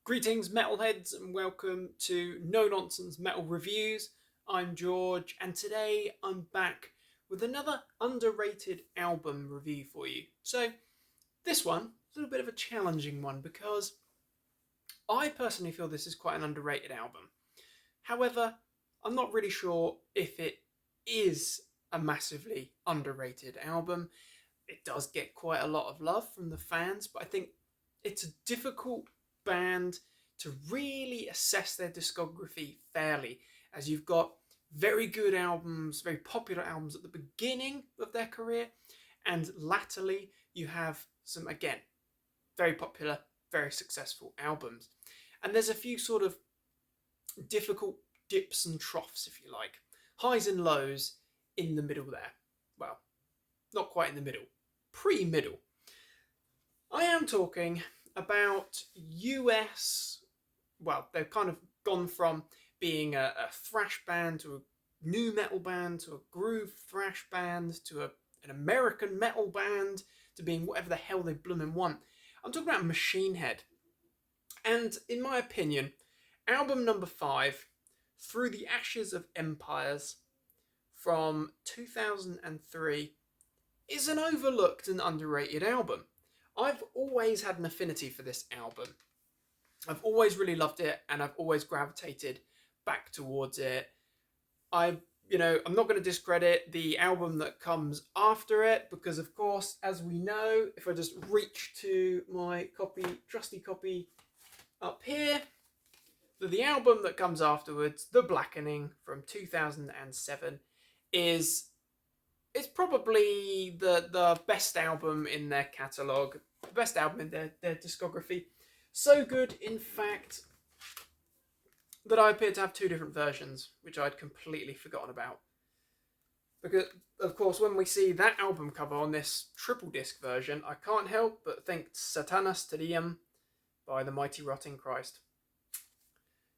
Greetings, metalheads, and welcome to No Nonsense Metal Reviews. I'm George, and today I'm back with another underrated album review for you. So, this one, a little bit of a challenging one because I personally feel this is quite an underrated album. However, I'm not really sure if it is a massively underrated album. It does get quite a lot of love from the fans, but I think it's a difficult band to really assess their discography fairly, as you've got very good albums, very popular albums at the beginning of their career, and latterly you have some, again, very popular, very successful albums. And there's a few sort of difficult dips and troughs, if you like, highs and lows in the middle there. Well, not quite in the middle, pre-middle. I am talking about US. Well, they've kind of gone from being a thrash band to a new metal band to a groove thrash band to an American metal band to being whatever the hell they bloomin' want. I'm talking about Machine Head. And in my opinion, album number 5, Through the Ashes of Empires, from 2003, is an overlooked and underrated album. I've always had an affinity for this album. I've always really loved it, and I've always gravitated back towards it. I'm not going to discredit the album that comes after it, because of course, as we know, if I just reach to my trusty copy up here, the album that comes afterwards, The Blackening from 2007, is it's probably the best album in their catalogue, the best album in their discography. So good, in fact, that I appear to have 2 different versions, which I'd completely forgotten about. Because, of course, when we see that album cover on this triple disc version, I can't help but think Satanas Te Deum by the Mighty Rotting Christ.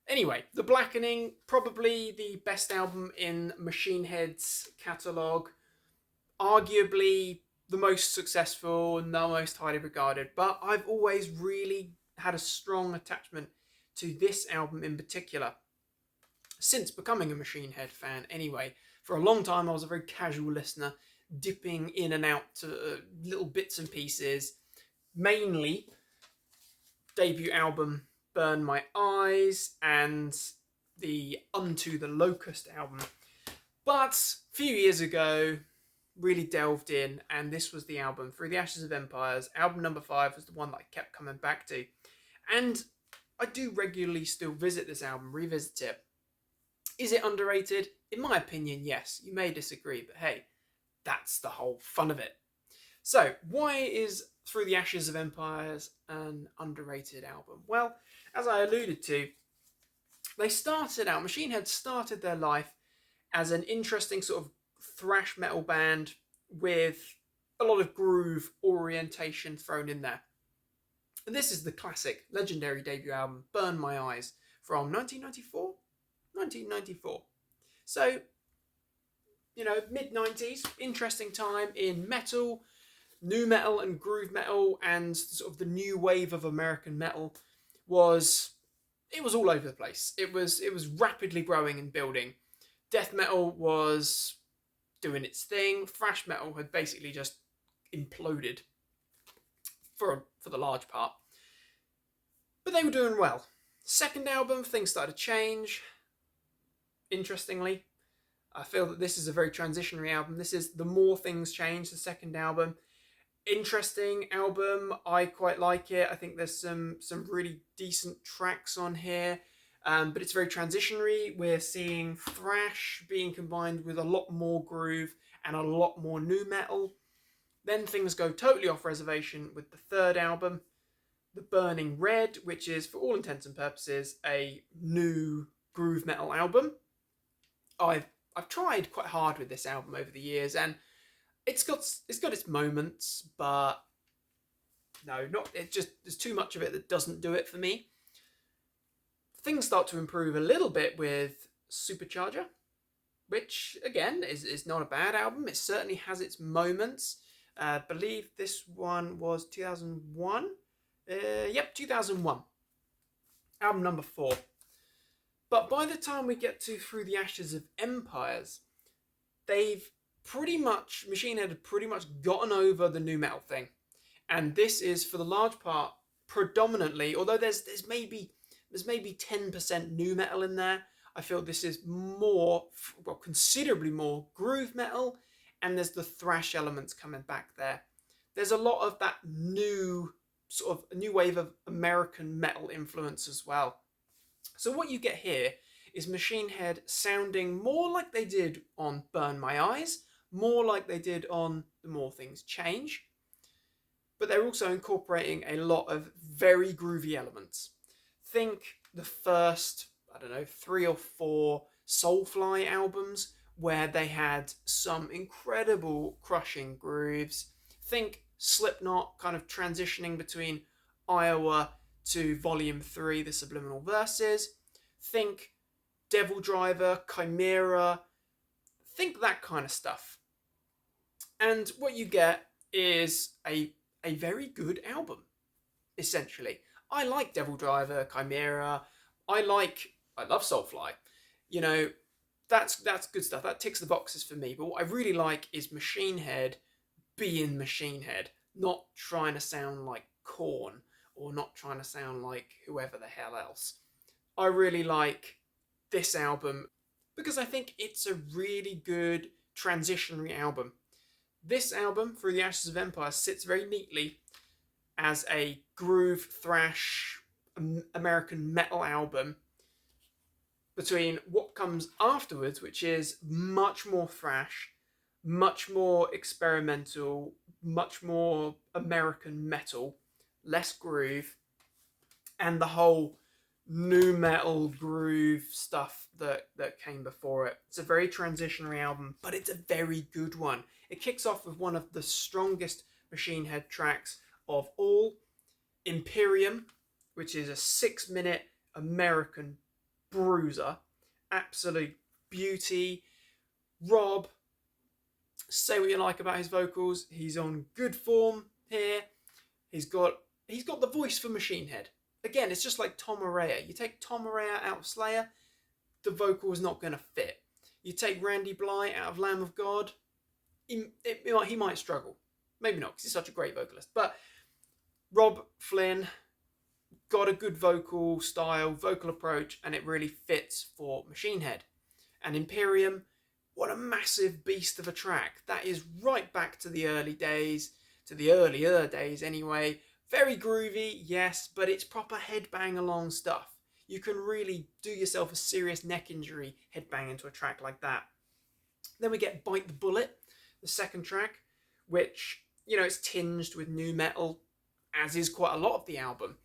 Anyway, The Blackening, probably the best album in Machine Head's catalogue. Arguably the most successful and the most highly regarded, but I've always really had a strong attachment to this album in particular since becoming a Machine Head fan anyway. For a long time I was a very casual listener, dipping in and out to little bits and pieces, mainly debut album Burn My Eyes and the Unto the Locust album. But a few years ago, really delved in, and this was the album, Through the Ashes of Empires. Album number 5 was the one that I kept coming back to. And I do regularly still visit this album, revisit it. Is it underrated? In my opinion, yes. You may disagree, but hey, that's the whole fun of it. So, why is Through the Ashes of Empires an underrated album? Well, as I alluded to, Machine Head started their life as an interesting sort of thrash metal band with a lot of groove orientation thrown in there. And this is the classic, legendary debut album, Burn My Eyes, from 1994? 1994. So, mid-90s, interesting time in metal, new metal and groove metal, and sort of the new wave of American metal was all over the place. It was rapidly growing and building. Death metal was doing its thing. Thrash metal had basically just imploded for the large part. But they were doing well. Second album, things started to change. Interestingly, I feel that this is a very transitionary album. This is The More Things Change, the second album. Interesting album. I quite like it. I think there's some really decent tracks on here. But it's very transitionary. We're seeing thrash being combined with a lot more groove and a lot more nu metal. Then things go totally off reservation with the third album, The Burning Red, which is, for all intents and purposes, a new groove metal album. I've tried quite hard with this album over the years, and it's got its moments, but no, there's too much of it that doesn't do it for me. Things start to improve a little bit with Supercharger, which, again, is not a bad album. It certainly has its moments. I believe this one was 2001. 2001. album number 4. But by the time we get to Through the Ashes of Empires, Machine Head had pretty much gotten over the nu metal thing. And this is, for the large part, predominantly, although there's maybe 10% nu metal in there, I feel this is considerably more groove metal, and there's the thrash elements coming back there. There's a lot of that new wave of American metal influence as well. So what you get here is Machine Head sounding more like they did on Burn My Eyes, more like they did on The More Things Change, but they're also incorporating a lot of very groovy elements. Think the first, 3 or 4 Soulfly albums where they had some incredible crushing grooves. Think Slipknot kind of transitioning between Iowa to Volume 3, the Subliminal Verses. Think Devil Driver, Chimera. Think that kind of stuff. And what you get is a very good album, essentially. I like Devil Driver, Chimera. I love Soulfly. You know, that's good stuff. That ticks the boxes for me. But what I really like is Machine Head being Machine Head, not trying to sound like Korn or not trying to sound like whoever the hell else. I really like this album because I think it's a really good transitionary album. This album, Through the Ashes of Empire, sits very neatly as a groove, thrash, American metal album between what comes afterwards, which is much more thrash, much more experimental, much more American metal, less groove, and the whole nu metal groove stuff that came before it. It's a very transitionary album, but it's a very good one. It kicks off with one of the strongest Machine Head tracks of all, Imperium, which is a 6-minute American bruiser. Absolute beauty. Rob, say what you like about his vocals, he's on good form here. He's got the voice for Machine Head. Again, it's just like Tom Araya. You take Tom Araya out of Slayer, the vocal is not going to fit. You take Randy Blythe out of Lamb of God, he might struggle. Maybe not, because he's such a great vocalist. But Rob Flynn got a good vocal style, vocal approach, and it really fits for Machine Head. And Imperium, what a massive beast of a track. That is right back to the early days, to the earlier days anyway. Very groovy, yes, but it's proper headbang along stuff. You can really do yourself a serious neck injury headbanging to a track like that. Then we get Bite the Bullet, the second track, which, it's tinged with nu metal, as is quite a lot of the album,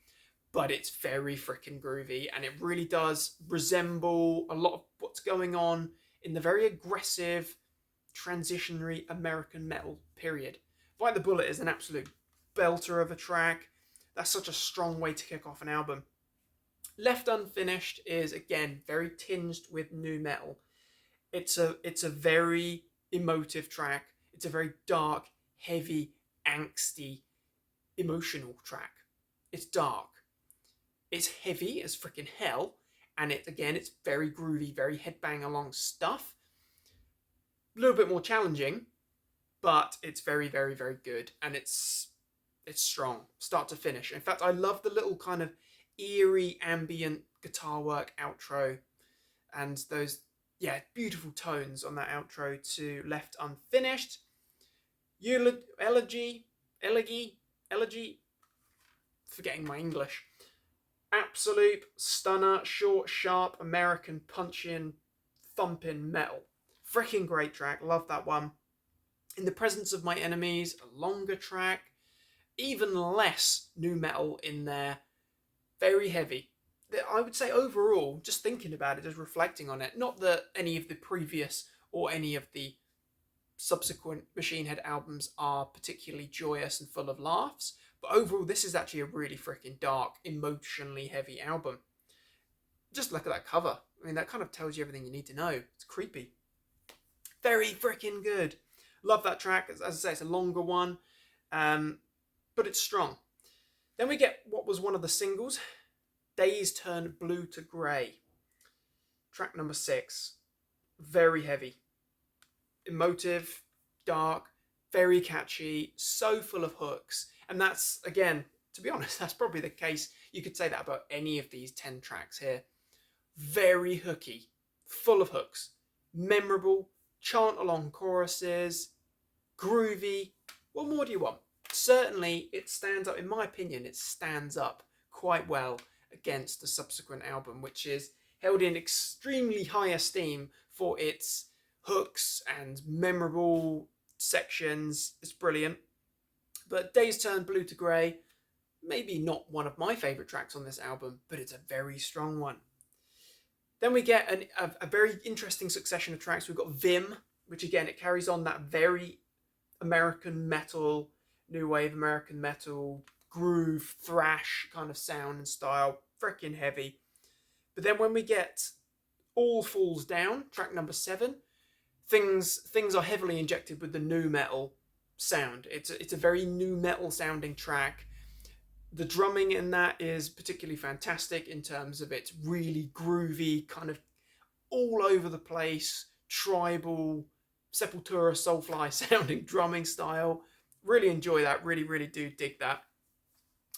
but it's very freaking groovy, and it really does resemble a lot of what's going on in the very aggressive, transitionary American metal period. Bite the Bullet is an absolute belter of a track. That's such a strong way to kick off an album. Left Unfinished is, again, very tinged with nu metal. It's a very emotive track. It's a very dark, heavy, angsty, emotional track. It's dark. It's heavy as freaking hell, and it's very groovy, very headbang along stuff. A little bit more challenging, but it's very, very, very good, and it's strong, start to finish. In fact, I love the little kind of eerie ambient guitar work outro, and those beautiful tones on that outro to Left Unfinished. Elegy, forgetting my English. Absolute stunner, short, sharp, American punching, thumping metal. Freaking great track, love that one. In the Presence of My Enemies, a longer track, even less nu metal in there, very heavy. I would say overall, just thinking about it, just reflecting on it, not that any of the previous or any of the subsequent Machine Head albums are particularly joyous and full of laughs, but overall this is actually a really freaking dark, emotionally heavy album. Just look at that cover. I mean, that kind of tells you everything you need to know. It's creepy. Very freaking good. Love that track. As I say, it's a longer one, but it's strong. Then we get what was one of the singles, Days Turn Blue to Grey. Track number 6. Very heavy. Emotive, dark, very catchy, so full of hooks. And that's, again, to be honest, that's probably the case. You could say that about any of these 10 tracks here. Very hooky, full of hooks, memorable, chant along choruses, groovy. What more do you want? Certainly, it stands up, in my opinion, it stands up quite well against the subsequent album, which is held in extremely high esteem for its hooks and memorable sections. It's brilliant. But Days Turn Blue to Grey, maybe not one of my favourite tracks on this album, but it's a very strong one. Then we get a very interesting succession of tracks. We've got Vim, which again, it carries on that very American metal, new wave American metal, groove, thrash kind of sound and style, freaking heavy. But then when we get All Falls Down, track number 7, things are heavily injected with the nu metal sound. It's a very nu metal sounding track. The drumming in that is particularly fantastic in terms of its really groovy, kind of all over the place, tribal, Sepultura, Soulfly sounding drumming style. Really enjoy that, really do dig that.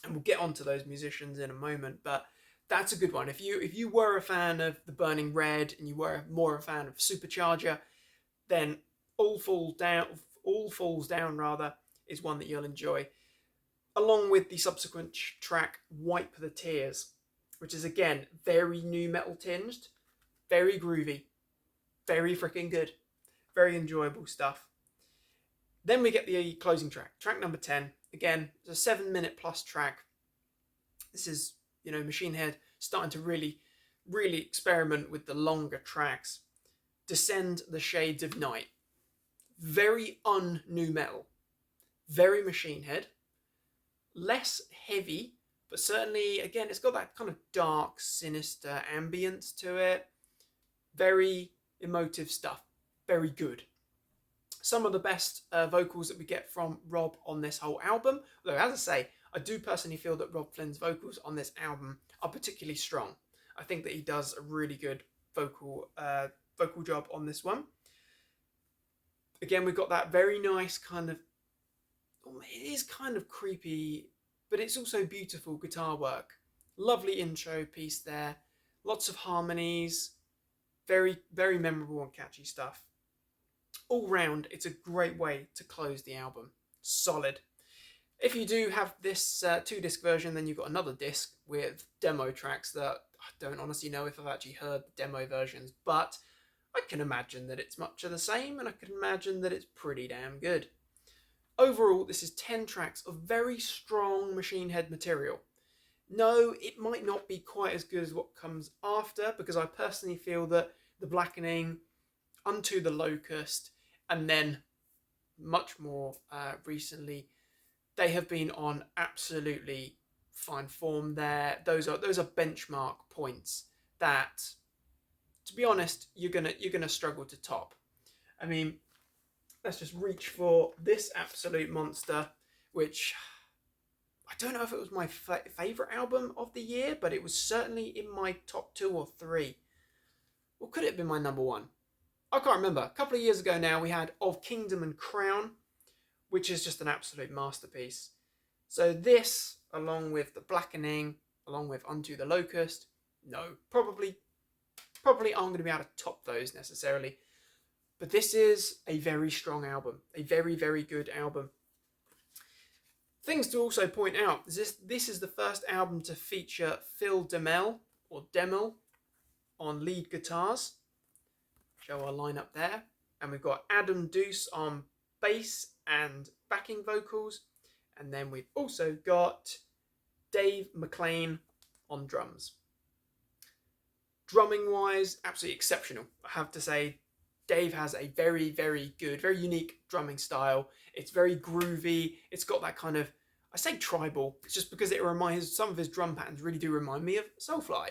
And we'll get onto those musicians in a moment, but that's a good one. If you were a fan of The Burning Red and you were more a fan of Supercharger, then All Falls Down rather is one that you'll enjoy. Along with the subsequent track Wipe the Tears, which is again very nu metal tinged, very groovy, very freaking good, very enjoyable stuff. Then we get the closing track, track number 10. Again, it's a 7-minute plus track. This is, Machine Head starting to really experiment with the longer tracks. Descend the Shades of Night. Very un-nu metal. Very Machine Head. Less heavy, but certainly, again, it's got that kind of dark, sinister ambience to it. Very emotive stuff. Very good. Some of the best vocals that we get from Rob on this whole album. Though, as I say, I do personally feel that Rob Flynn's vocals on this album are particularly strong. I think that he does a really good vocal job on this one. Again, we've got that very nice kind of, it is kind of creepy, but it's also beautiful guitar work. Lovely intro piece there. Lots of harmonies. Very, very memorable and catchy stuff. All round, it's a great way to close the album. Solid. If you do have this 2-disc version, then you've got another disc with demo tracks that I don't honestly know if I've actually heard the demo versions, but I can imagine that it's much of the same, and I can imagine that it's pretty damn good. Overall, this is 10 tracks of very strong Machine Head material. No, it might not be quite as good as what comes after, because I personally feel that The Blackening, Unto the Locust, and then much more recently, they have been on absolutely fine form there. Those are benchmark points that, to be honest, you're gonna struggle to top. I mean, let's just reach for this absolute monster, which I don't know if it was my favourite album of the year, but it was certainly in my top 2 or 3. Or could it have been my number 1? I can't remember. A couple of years ago now, we had Of Kingdom and Crown, which is just an absolute masterpiece. So this, along with The Blackening, along with Unto the Locust, no, probably aren't going to be able to top those necessarily. But this is a very strong album. A very, very good album. Things to also point out, this is the first album to feature Phil Demel, or Demel, on lead guitars. Show our lineup there. And we've got Adam Deuce on bass and backing vocals. And then we've also got Dave McLean on drums. Drumming wise, absolutely exceptional. I have to say, Dave has a very, very good, very unique drumming style. It's very groovy. It's got that kind of, I say tribal, it's just because it reminds, some of his drum patterns really do remind me of Soulfly.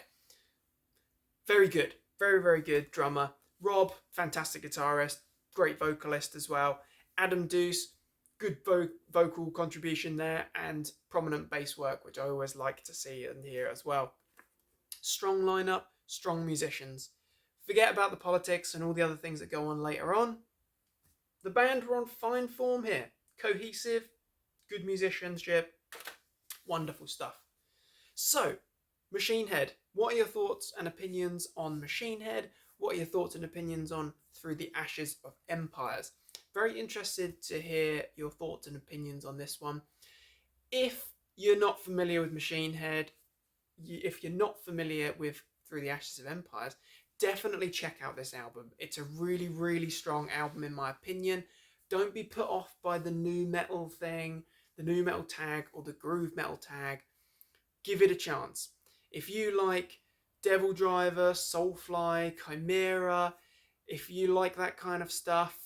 Very good. Very, very good drummer. Rob, fantastic guitarist, great vocalist as well. Adam Deuce, good vocal contribution there, and prominent bass work, which I always like to see and hear as well. strong lineup, strong musicians. Forget about the politics and all the other things that go on later on. The band were on fine form here. Cohesive, good musicianship, wonderful stuff. So, Machine Head, what are your thoughts and opinions on Machine Head? What are your thoughts and opinions on Through the Ashes of Empires? Very interested to hear your thoughts and opinions on this one. If you're not familiar with Machine Head, if you're not familiar with Through the Ashes of Empires, definitely check out this album. It's a really, really strong album in my opinion. Don't be put off by the nu metal thing, the nu metal tag or the groove metal tag. Give it a chance. If you like Devil Driver, Soulfly, Chimera, if you like that kind of stuff,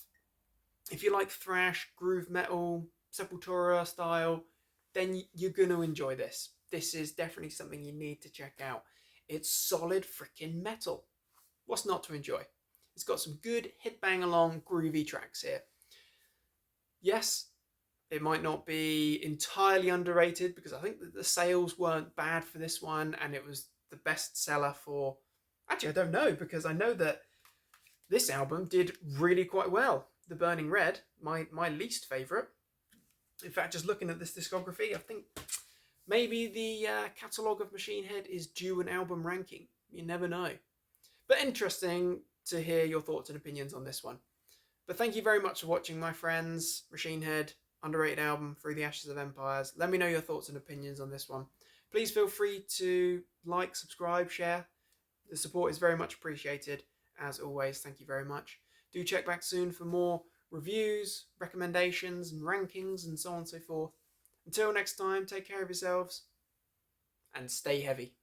if you like thrash, groove metal, Sepultura style, then you're going to enjoy this. This is definitely something you need to check out. It's solid freaking metal. What's not to enjoy? It's got some good hit bang along groovy tracks here. Yes, it might not be entirely underrated because I think that the sales weren't bad for this one and it was the best seller for... Actually, I don't know because I know that this album did really quite well. The Burning Red, my least favourite. In fact, just looking at this discography, I think maybe the catalogue of Machine Head is due an album ranking. You never know. But interesting to hear your thoughts and opinions on this one. But thank you very much for watching, my friends. Machine Head, underrated album, Through the Ashes of Empires. Let me know your thoughts and opinions on this one. Please feel free to like, subscribe, share. The support is very much appreciated. As always, thank you very much. Do check back soon for more reviews, recommendations, and rankings, and so on and so forth. Until next time, take care of yourselves, and stay heavy.